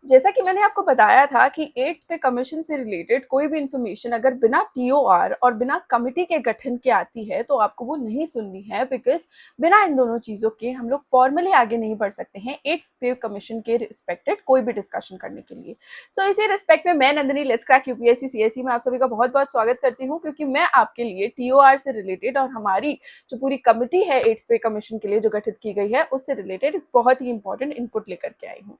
जैसा कि मैंने आपको बताया था कि 8th पे कमीशन से रिलेटेड कोई भी इंफॉर्मेशन अगर बिना टीओआर और बिना कमिटी के गठन के आती है तो आपको वो नहीं सुननी है, बिकॉज बिना इन दोनों चीज़ों के हम लोग फॉर्मली आगे नहीं बढ़ सकते हैं 8th पे कमीशन के रिस्पेक्टेड कोई भी डिस्कशन करने के लिए। सो इसी रिस्पेक्ट में मैं Nandini let's crack UPSC CSC में आप सभी का बहुत बहुत स्वागत करती हूँ, क्योंकि मैं आपके लिए टीओआर से रिलेटेड और हमारी जो पूरी कमिटी है 8th पे कमीशन के लिए जो गठित की गई है उससे रिलेटेड बहुत ही इंपॉर्टेंट इनपुट लेकर के आई हूँ।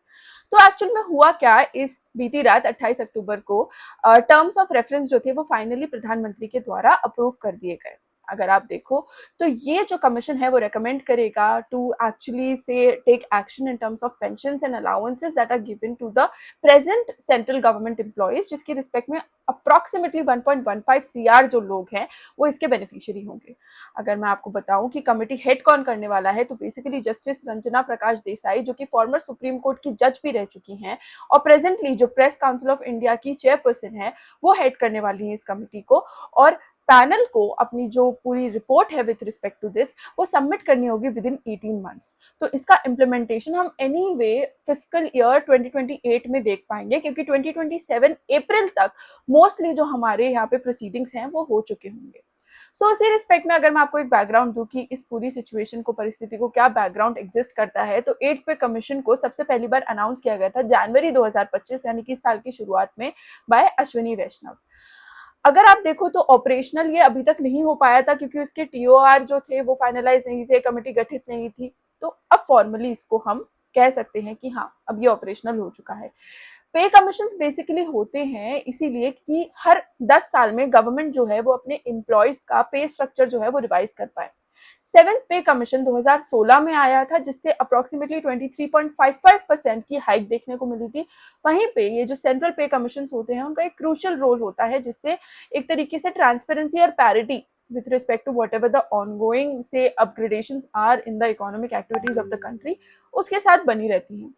तो एक्चुअल में हुआ क्या, इस बीती रात 28 अक्टूबर को टर्म्स ऑफ रेफरेंस जो थे वो फाइनली प्रधानमंत्री के द्वारा अप्रूव कर दिए गए। अगर आप देखो तो ये जो कमीशन है वो रेकमेंड करेगा टू एक्चुअली से take action in terms of pensions and allowances that are given to the present central government employees, जिसकी रिस्पेक्ट में अप्रॉक्सीमेटली 1.15 सीआर जो लोग हैं वो इसके बेनिफिशियरी होंगे। अगर मैं आपको बताऊं कि कमिटी हेड कौन करने वाला है तो बेसिकली जस्टिस रंजना प्रकाश देसाई, जो कि फॉर्मर सुप्रीम कोर्ट की जज भी रह चुकी हैं और प्रेजेंटली जो प्रेस काउंसिल ऑफ इंडिया की चेयरपर्सन है, वो हेड करने वाली है इस कमिटी को। और पैनल को अपनी जो पूरी रिपोर्ट है विद रिस्पेक्ट टू दिस वो सबमिट करनी होगी विद इन 18 मंथ्स। तो इसका इम्प्लीमेंटेशन हम एनीवे फिस्कल ईयर 2028 में देख पाएंगे, क्योंकि 2027 अप्रैल तक मोस्टली जो हमारे यहाँ पे प्रोसीडिंग्स हैं वो हो चुके होंगे। सो इसी रिस्पेक्ट में अगर मैं आपको एक बैकग्राउंड दूं कि इस पूरी सिचुएशन को, परिस्थिति को क्या बैकग्राउंड एग्जिस्ट करता है, तो 8th पे कमीशन को सबसे पहली बार अनाउंस किया गया था जनवरी 2025 यानी कि इस साल की शुरुआत में बाय अश्विनी वैष्णव। अगर आप देखो तो ऑपरेशनल ये अभी तक नहीं हो पाया था क्योंकि उसके टीओआर जो थे वो फाइनलाइज नहीं थे, कमेटी गठित नहीं थी। तो अब फॉर्मली इसको हम कह सकते हैं कि हाँ अब ये ऑपरेशनल हो चुका है। पे कमीशंस बेसिकली होते हैं इसीलिए कि हर 10 साल में गवर्नमेंट जो है वो अपने एम्प्लॉयज का पे स्ट्रक्चर जो है वो रिवाइज कर पाए। सेवेंथ पे कमीशन 2016 में आया था, जिससे अप्रोक्सीमेटली 23.55% की हाइक देखने को मिली थी। वहीं पे ये जो सेंट्रल पे कमीशन होते हैं उनका एक क्रूशियल रोल होता है, जिससे एक तरीके से ट्रांसपेरेंसी और parity with respect to whatever the ongoing say upgradations are in the economic activities of the country उसके साथ बनी रहती हैं।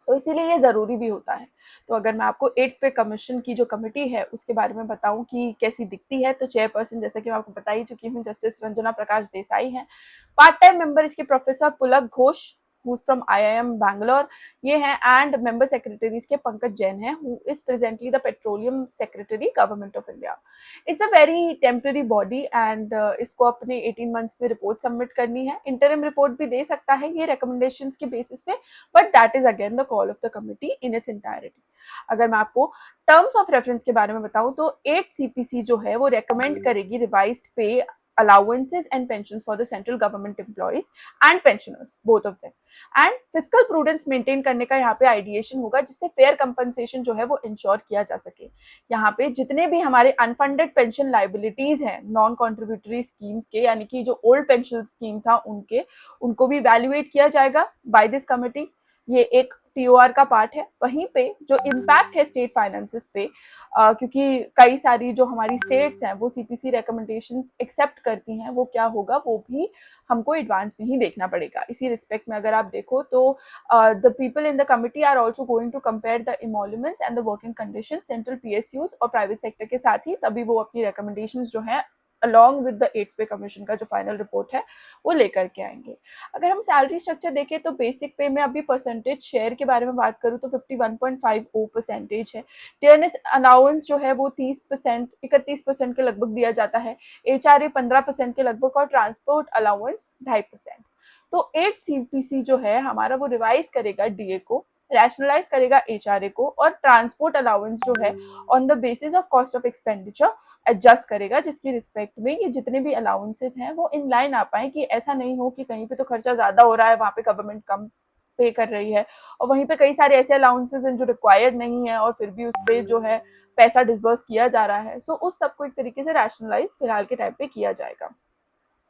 तो इसीलिए ये ज़रूरी भी होता है। तो अगर मैं आपको 8th पे कमीशन की जो कमिटी है उसके बारे में बताऊं कि कैसी दिखती है, तो चेयरपर्सन जैसे कि मैं आपको बता ही चुकी हूँ जस्टिस रंजना प्रकाश देसाई हैं। पार्ट टाइम मेंबर इसके professor Pulak Ghosh who's from IIM Bangalore ये हैं, एंड मेंबर सेक्रेटरीज के पंकज जैन हैं who is presently the petroleum secretary government of India. It's a very temporary body and इसको अपने 18 मंथ्स में रिपोर्ट सबमिट करनी है। इंटरिम रिपोर्ट भी दे सकता है ये रिकमेंडेशंस के बेसिस पे, but that is again the call of the committee in its entirety. अगर मैं आपको टर्म्स ऑफ रेफरेंस के बारे में बताऊं तो 8 सीपीसी जो है वो रेकमेंड करेगी रिवाइज्ड पे allowances and pensions for the central government employees and pensioners both of them, and fiscal prudence maintain करने का यहाँ पे आइडिएशन होगा जिससे फेयर कंपनसेशन जो है वो इंश्योर किया जा सके। यहाँ पे जितने भी हमारे अनफंडेड पेंशन लाइबिलिटीज हैं नॉन कॉन्ट्रीब्यूटरी स्कीम्स के, यानी कि जो ओल्ड पेंशन स्कीम था उनको भी वैल्यूएट किया जाएगा बाय दिस कमिटी। ये एक टीओआर का पार्ट है। वहीं पे जो इम्पैक्ट है स्टेट फाइनेंसेस पे, क्योंकि कई सारी जो हमारी स्टेट्स हैं वो सीपीसी रिकमेंडेशंस एक्सेप्ट करती हैं, वो क्या होगा वो भी हमको एडवांस में ही देखना पड़ेगा। इसी रिस्पेक्ट में अगर आप देखो तो the people in the committee are also going to compare the emoluments and the working condition central PSUs और प्राइवेट सेक्टर के साथ ही, तभी वो अपनी रिकमेंडेशंस जो है अलॉन्ग विद द 8th पे कमीशन का जो फाइनल रिपोर्ट है वो लेकर के आएंगे। अगर हम सैलरी स्ट्रक्चर देखें तो बेसिक पे में अभी परसेंटेज शेयर के बारे में बात करूँ तो 51.50% है। टीएनएस अलाउंस जो है वो 30% 31% के लगभग दिया जाता है, एचआरए 15% के लगभग और ट्रांसपोर्ट अलाउंस 2.5%। तो 8 सीपीसी जो है हमारा वो रिवाइज करेगा डीए को, रैशनलाइज करेगा एचआरए को और ट्रांसपोर्ट अलाउंस जो है on the basis of cost of expenditure adjust करेगा, जिसकी रिस्पेक्ट में ये जितने भी अलाउंसेस हैं वो इन लाइन आ पाए, कि ऐसा नहीं हो कि कहीं पे तो खर्चा ज्यादा हो रहा है वहां पे गवर्नमेंट कम पे कर रही है और वहीं पे कई सारे ऐसे अलाउंसेस हैं जो रिक्वायर्ड नहीं है और फिर भी उस पर जो है पैसा डिसबर्स किया जा रहा है। सो उस सबको एक तरीके से रैशनलाइज फिलहाल के टाइम पे किया जाएगा।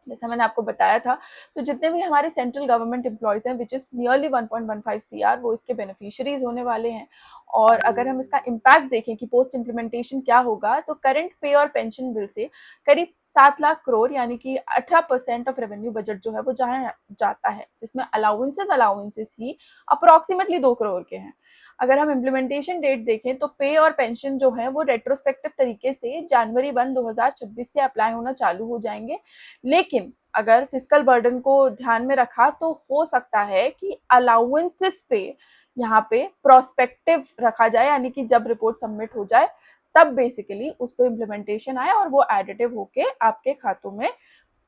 जैसा मैंने आपको बताया था, तो जितने भी हमारे सेंट्रल गवर्नमेंट एम्प्लॉयज हैं विच इज नियरली 1.15 सीआर वो इसके बेनिफिशियरीज होने वाले हैं। और अगर हम इसका इम्पैक्ट देखें कि पोस्ट इम्प्लीमेंटेशन क्या होगा, तो करंट पे और पेंशन बिल से करीब 7 लाख करोड़ यानी कि 18% ऑफ रेवेन्यू बजट जो है वो जहाँ जाता है, जिसमें अलाउंसेस ही अप्रोक्सीमेटली 2 करोड़ के हैं। अगर हम इम्प्लीमेंटेशन डेट देखें तो पे और पेंशन जो है वो रेट्रोस्पेक्टिव तरीके से जनवरी 1 2026 से अप्लाई होना चालू हो जाएंगे। लेकिन अगर फिस्कल बर्डन को ध्यान में रखा तो हो सकता है कि अलाउंसेस पे यहाँ पे प्रोस्पेक्टिव रखा जाए, यानी कि जब रिपोर्ट सबमिट हो जाए तब बेसिकली उस पर इम्प्लीमेंटेशन आए और वो एडिटिव होके आपके खातों में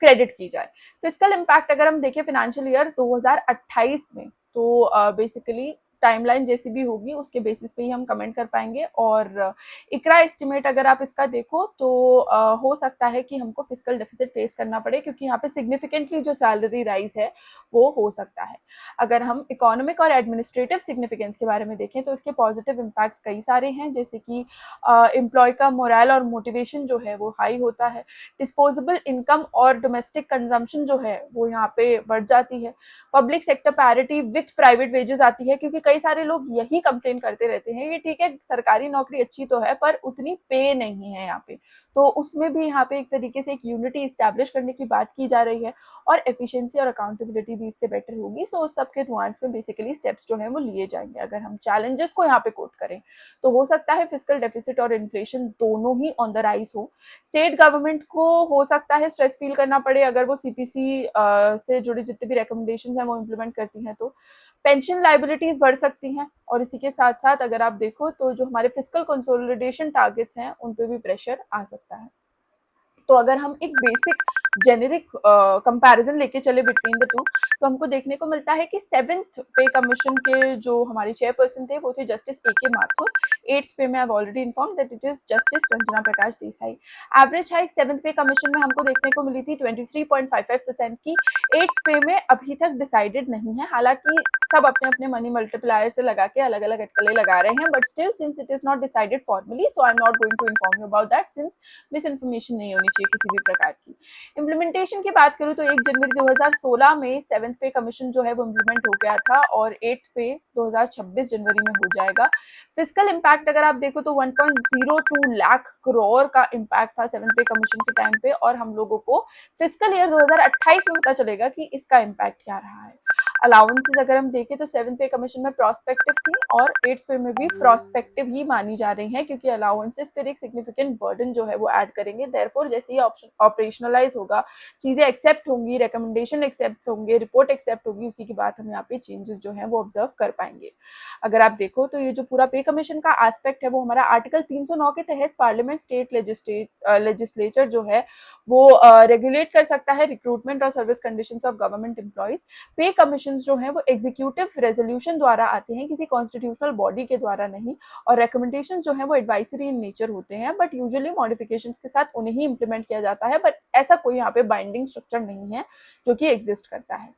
क्रेडिट की जाए। फिजिकल इम्पैक्ट अगर हम देखें फाइनेंशियल ईयर 2028 में, तो बेसिकली टाइमलाइन जैसी भी होगी उसके बेसिस पे ही हम कमेंट कर पाएंगे। और इकरा एस्टिमेट अगर आप इसका देखो तो हो सकता है कि हमको फिजिकल डेफिसिट फेस करना पड़े, क्योंकि यहाँ पे सिग्निफिकेंटली जो सैलरी राइज है वो हो सकता है। अगर हम इकोनॉमिक और एडमिनिस्ट्रेटिव सिग्निफिकेंस के बारे में देखें तो इसके पॉजिटिव इम्पैक्ट्स कई सारे हैं, जैसे कि एम्प्लॉय का मोरल और मोटिवेशन जो है वो हाई होता है, डिस्पोजेबल इनकम और डोमेस्टिक कंजम्पशन जो है वो यहाँ पे बढ़ जाती है, public sector parity with private wages आती है, क्योंकि कई सारे लोग यही कंप्लेन करते रहते हैं कि ठीक है सरकारी नौकरी अच्छी तो है पर उतनी पे नहीं है यहाँ पे, तो उसमें भी यहाँ पे एक तरीके से एक यूनिटी इस्टेब्लिश करने की बात की जा रही है, और एफिशिएंसी और अकाउंटेबिलिटी भी इससे बेटर होगी। सो उस सब के नुआंस में बेसिकली स्टेप्स जो है वो लिए जाएंगे। अगर हम चैलेंजेस को यहाँ पे कोट करें तो हो सकता है फिजिकल डेफिसिट और इन्फ्लेशन दोनों ही ऑन द राइज हो। स्टेट गवर्नमेंट को हो सकता है स्ट्रेस फील करना पड़े अगर वो सीपीसी से जुड़े जितने भी रिकमेंडेशन हैं वो इम्प्लीमेंट करती हैं, तो पेंशन लाइबिलिटीज बढ़ सकती हैं, और इसी के साथ साथ अगर आप देखो तो जो हमारे फिजिकल कंसोलिडेशन टारगेट्स हैं उन पे भी प्रेशर आ सकता है। तो अगर हम एक बेसिक जेनेरिक कंपैरिजन लेके चले बिटवीन द टू, तो हमको देखने को मिलता है कि 7th पे कमीशन के जो हमारे चेयरपर्सन थे वो थे जस्टिस ए के माथुर। 8th पे में I already inform that it is justice Ranjana Prakash Desai. Average hike 7th पे कमीशन में हमको देखने को मिली थी 23.55% की। 8th पे में अभी तक डिसाइडेड नहीं है, हालांकि सब अपने अपने मनी मल्टीप्लायर से लगा के अलग अलग अटकलें लगा रहे हैं, but still since it is not decided formally so I am not going to inform you about that, since misinformation नहीं होनी चाहिए किसी भी प्रकार की। इम्प्लीमेंटेशन की बात करूँ तो 1 जनवरी 2016 में 7th पे कमीशन जो है वो इम्प्लीमेंट हो गया था, और 8th पे 2026 जनवरी में हो जाएगा। फिजिकल इम्पैक्ट अगर आप देखो तो 1.02 लाख करोड़ का इम्पैक्ट था 7th पे कमीशन के टाइम पे, और हम लोगों को फिजिकल ईयर 2028 में पता चलेगा कि इसका इम्पैक्ट क्या रहा है। अलाउंसेस अगर हम देखें तो 7th पे कमीशन में प्रोस्पेक्टिव थी और 8th पे में भी प्रोस्पेक्टिव ही मानी जा रही हैं, क्योंकि अलाउंसेस फिर एक सिग्निफिकेंट बर्डन जो है वो ऐड करेंगे। देयरफॉर जैसे ही ऑप्शन ऑपरेशनलाइज होगा, चीजें एक्सेप्ट होंगी, रिकमेंडेशन एक्सेप्ट होंगे, रिपोर्ट एक्सेप्ट होगी, उसी के बाद हम यहाँ पे चेंजेस जो है वो ऑब्जर्व कर पाएंगे। अगर आप देखो तो ये जो पूरा पे कमीशन का एस्पेक्ट है वो हमारा आर्टिकल 309 के तहत पार्लियामेंट स्टेट लेजिस्लेचर जो है वो रेगुलेट कर सकता है रिक्रूटमेंट और service conditions of government employees. पे कमीशंस जो हैं वो एग्जीक्यूटिव रेजोल्यूशन द्वारा आते हैं, किसी कॉन्स्टिट्यूशनल बॉडी के द्वारा नहीं, और रिकमेंडेशन जो है वो एडवाइजरी इन नेचर होते हैं, बट यूजुअली मॉडिफिकेशंस के साथ उन्हें ही इंप्लीमेंट किया जाता है, बट ऐसा कोई यहाँ पे बाइंडिंग स्ट्रक्चर नहीं है जो कि एग्जिस्ट करता है।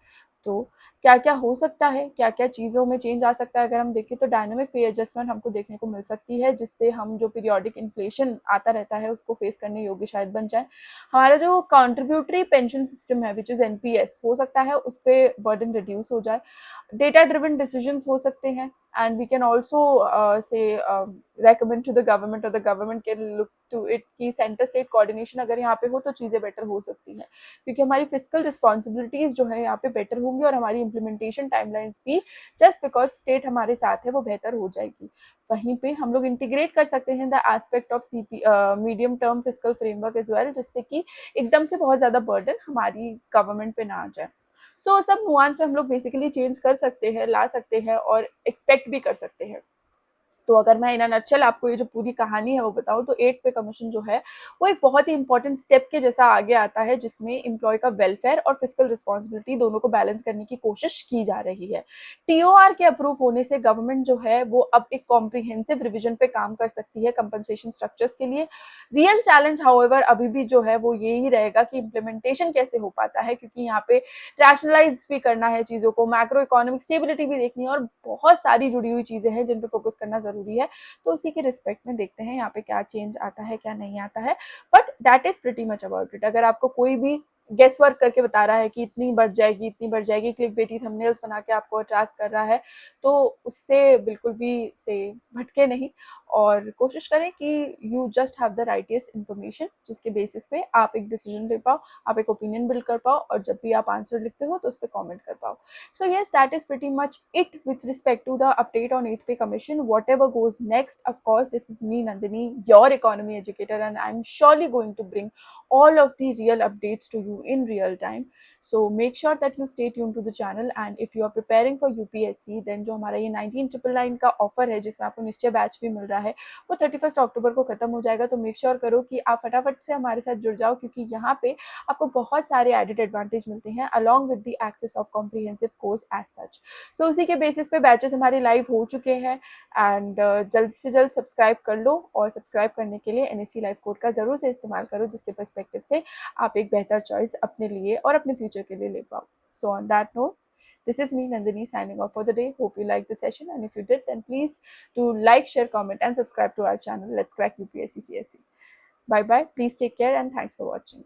तो क्या क्या हो सकता है, क्या क्या चीज़ों में चेंज आ सकता है, अगर हम देखें तो डायनामिक पे एडजस्टमेंट हमको देखने को मिल सकती है, जिससे हम जो पीरियोडिक इन्फ्लेशन आता रहता है उसको फेस करने योग्य शायद बन जाए। हमारा जो कंट्रीब्यूटरी पेंशन सिस्टम है विच इज़ एनपीएस, हो सकता है उस पर बर्डन रिड्यूस हो जाए। डेटा ड्रिवन डिसीजंस हो सकते हैं, and we can also say recommend to the government, और the government can look to it कि सेंटर स्टेट कोऑर्डिनेशन अगर यहाँ पे हो तो चीज़ें बेटर हो सकती हैं, क्योंकि हमारी फिजिकल रिस्पॉन्सिबिलिटीज जो है यहाँ पे बेटर होंगी, और हमारी इम्प्लीमेंटेशन टाइमलाइंस भी जस्ट बिकॉज स्टेट हमारे साथ है वो बेहतर हो जाएगी। वहीं पे हम लोग इंटीग्रेट कर सकते हैं the aspect of medium term fiscal framework as well, जिससे कि एकदम से बहुत ज़्यादा बर्डन हमारी गवर्नमेंट पे ना आ जाए। सो सब नुआंस पे हम लोग बेसिकली चेंज कर सकते हैं, ला सकते हैं और एक्सपेक्ट भी कर सकते हैं। तो अगर मैं इन नटशेल आपको ये जो पूरी कहानी है वो बताऊं तो 8th पे कमीशन जो है वो एक बहुत ही इंपॉर्टेंट स्टेप के जैसा आगे आता है, जिसमें एम्प्लॉय का वेलफेयर और फिजिकल रिस्पॉन्सिबिलिटी दोनों को बैलेंस करने की कोशिश की जा रही है। टीओआर के अप्रूव होने से गवर्नमेंट जो है वो अब एक कॉम्प्रिहेंसिव रिविजन पे काम कर सकती है कंपनसेशन स्ट्रक्चर्स के लिए। रियल चैलेंज हाउएवर अभी भी जो है वो यही रहेगा कि इम्प्लीमेंटेशन कैसे हो पाता है, क्योंकि यहाँ पे रैशनलाइज भी करना है चीज़ों को, मैक्रो इकोनॉमिक स्टेबिलिटी भी देखनी है, और बहुत सारी जुड़ी हुई चीज़ें हैं जिन पे फोकस करना ज़रूरी है। तो उसी के रिस्पेक्ट में देखते हैं यहाँ पे क्या चेंज आता है क्या नहीं आता है, but that is pretty much about it. अगर आपको कोई भी गेस वर्क करके बता रहा है कि इतनी बढ़ जाएगी इतनी बढ़ जाएगी, क्लिक बेटी थंबनेल्स बना के आपको अट्रैक्ट कर रहा है, तो उससे बिल्कुल भी से भटके नहीं, और कोशिश करें कि you just have the rightest information जिसके बेसिस पे आप एक डिसीजन ले पाओ, आप एक ओपिनियन बिल्ड कर पाओ, और जब भी आप आंसर लिखते हो तो उस पर कॉमेंट कर पाओ। So yes, that is pretty much it with respect to the update on 8th pay commission. Whatever goes next, of course, this is me, Nandini, your economy educator, and I'm surely going to bring all of the real updates to you in real time. So make sure that you stay tuned to the channel, and if you are preparing for UPSC, then जो हमारा ये 1999 का offer है जिसमें आपको निश्चय batch भी मिल रहा है वो 31 अक्टूबर को खत्म हो जाएगा। तो मेक श्योर करो कि आप फटाफट से हमारे साथ जुड़ जाओ, क्योंकि यहाँ पे आपको बहुत सारे एडेड एडवांटेज मिलते हैं along with the access of comprehensive course as such. So उसी के बेसिस पे बैचेस हमारे लाइव हो चुके हैं, एंड जल्द से जल्द सब्सक्राइब कर लो, और सब्सक्राइब करने के लिए NST लाइव कोड का ज़रूर से इस्तेमाल करो, जिसके पर्सपेक्टिव से आप एक बेहतर चॉइस अपने लिए और अपने फ्यूचर के लिए ले पाओ। So on that note, this is me Nandini signing off for the day. Hope you liked the session, and if you did, then please do like, share, comment and subscribe to our channel. Let's crack UPSC CSE. Bye bye, please take care and thanks for watching.